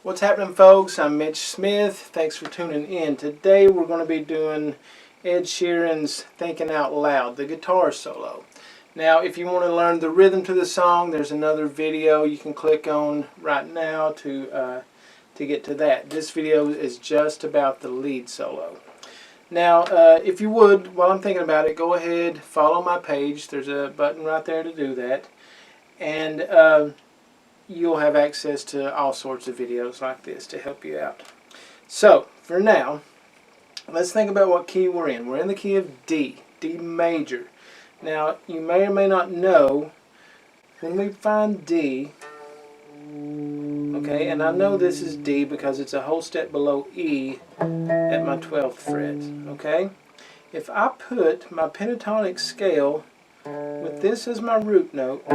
What's happening, folks? I'm Mitch Smith. Thanks for tuning in. Today we're going to be doing Ed Sheeran's Thinking Out Loud, the guitar solo. Now, if you want to learn the rhythm to the song, there's another video you can click on right now to get to that. This video is just about the lead solo. Now, if you would, while I'm thinking about it, go ahead, follow my page. There's a button right there to do that. And you'll have access to all sorts of videos like this to help you out. So, for now, let's think about what key we're in. We're in the key of D, D major. Now, you may or may not know, when we find D, okay, and I know this is D because it's a whole step below E at my 12th fret, okay? If I put my pentatonic scale with this as my root note,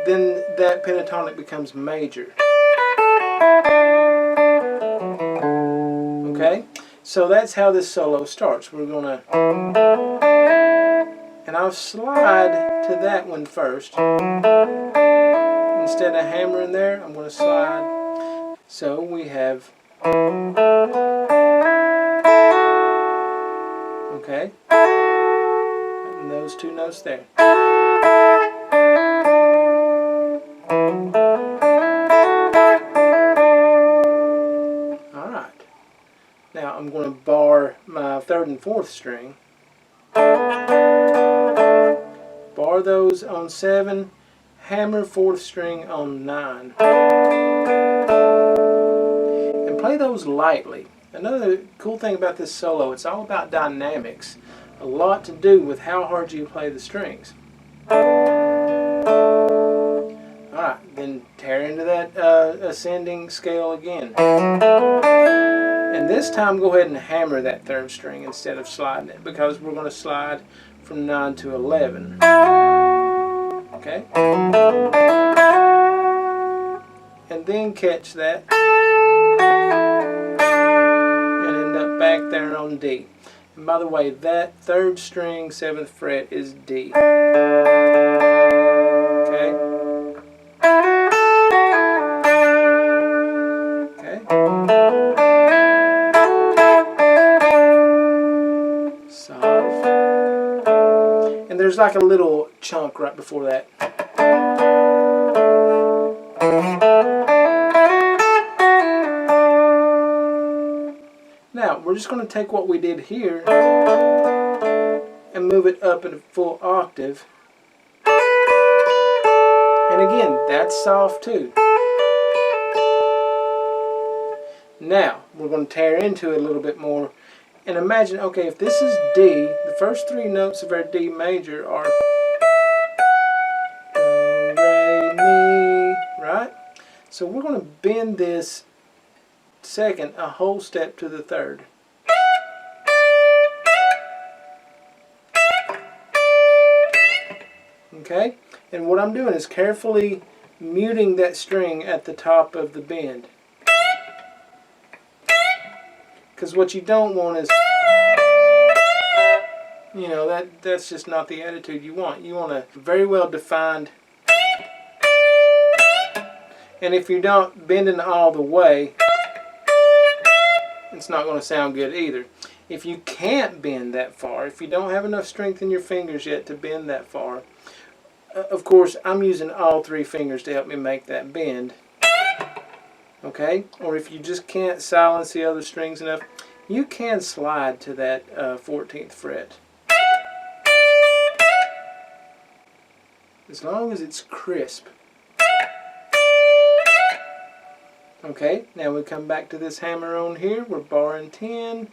then that pentatonic becomes major. Okay? So that's how this solo starts. We're going to... And I'll slide to that one first. Instead of hammering there, I'm going to slide. So we have... Okay? And those two notes there. Alright, now I'm going to bar my 3rd and 4th string, bar those on 7, hammer 4th string on 9, and play those lightly. Another cool thing about this solo, it's all about dynamics, a lot to do with how hard you play the strings. Alright, then tear into that ascending scale again. And this time go ahead and hammer that 3rd string instead of sliding it, because we're going to slide from 9 to 11. Okay? And then catch that and end up back there on D. And by the way, that 3rd string, 7th fret is D. Okay? And there's like a little chunk right before that. Now, we're just going to take what we did here and move it up at a full octave. And again, that's soft too. Now, we're going to tear into it a little bit more. And imagine, okay, if this is D, the first 3 notes of our D major are Do, Re, Mi, right? So we're going to bend this 2nd a whole step to the 3rd. Okay? And what I'm doing is carefully muting that string at the top of the bend. Because what you don't want is, you know, that's just not the attitude you want. You want a very well defined, and if you're not bending all the way, it's not going to sound good either. If you can't bend that far, if you don't have enough strength in your fingers yet to bend that far, of course I'm using all 3 fingers to help me make that bend. Okay? Or if you just can't silence the other strings enough, you can slide to that 14th fret. As long as it's crisp. Okay, now we come back to this hammer on here. We're barring 10,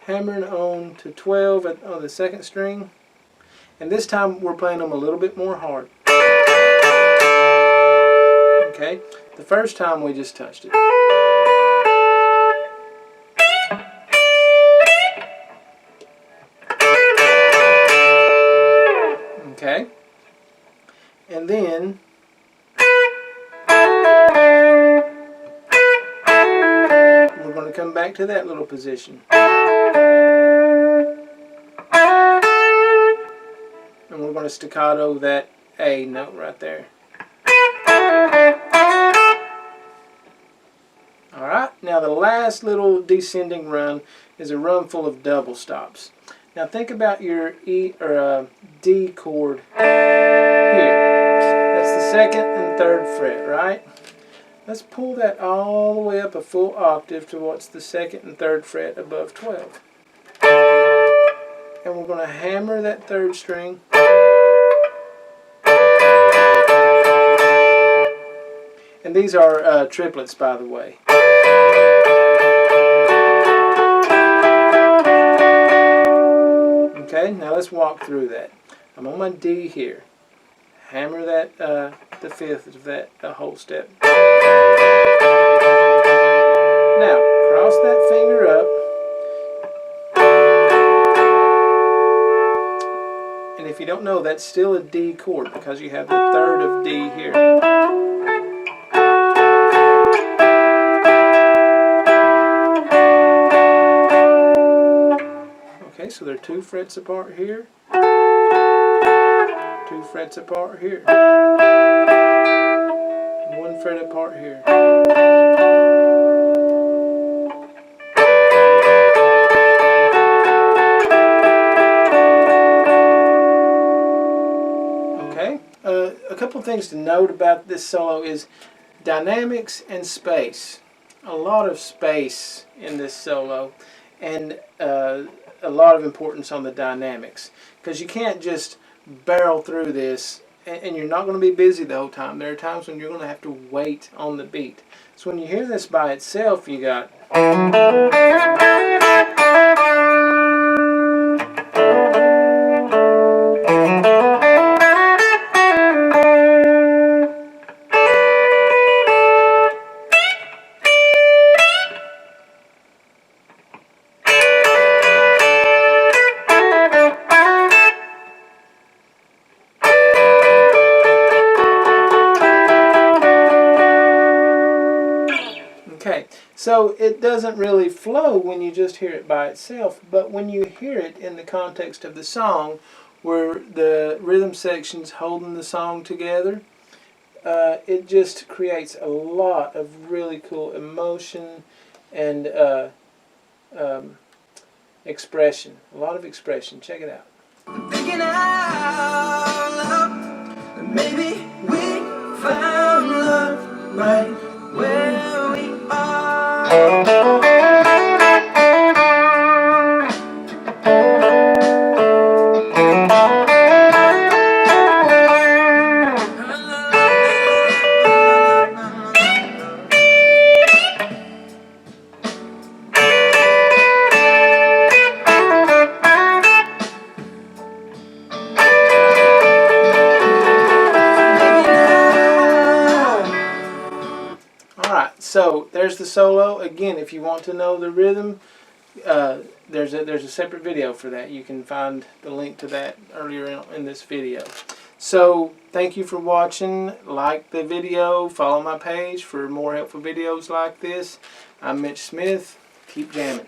hammering on to 12 on the 2nd string. And this time we're playing them a little bit more hard. The first time we just touched it. Okay, and then we're going to come back to that little position. And we're going to staccato that A note right there. Alright, now the last little descending run is a run full of double stops. Now think about your E or D chord here. That's the second and third fret, right? Let's pull that all the way up a full octave to what's the second and third fret above 12. And we're going to hammer that third string. And these are triplets, by the way. Okay, now let's walk through that. I'm on my D here. Hammer that, the fifth of that whole step. Now, cross that finger up. And if you don't know, that's still a D chord because you have the third of D here. Okay, so they're 2 frets apart here, 2 frets apart here, 1 fret apart here. Okay, a couple things to note about this solo is dynamics and space. A lot of space in this solo, and a lot of importance on the dynamics, because you can't just barrel through this and you're not going to be busy the whole time. There are times when you're going to have to wait on the beat. So when you hear this by itself, you got okay, so it doesn't really flow when you just hear it by itself, but when you hear it in the context of the song, where the rhythm section's holding the song together, it just creates a lot of really cool emotion and expression. A lot of expression. Check it out. Thinking out loud, maybe we found love right where we are. So there's the solo. Again, if you want to know the rhythm, there's a separate video for that. You can find the link to that earlier in this video. So thank you for watching. Like the video. Follow my page for more helpful videos like this. I'm Mitch Smith. Keep jamming.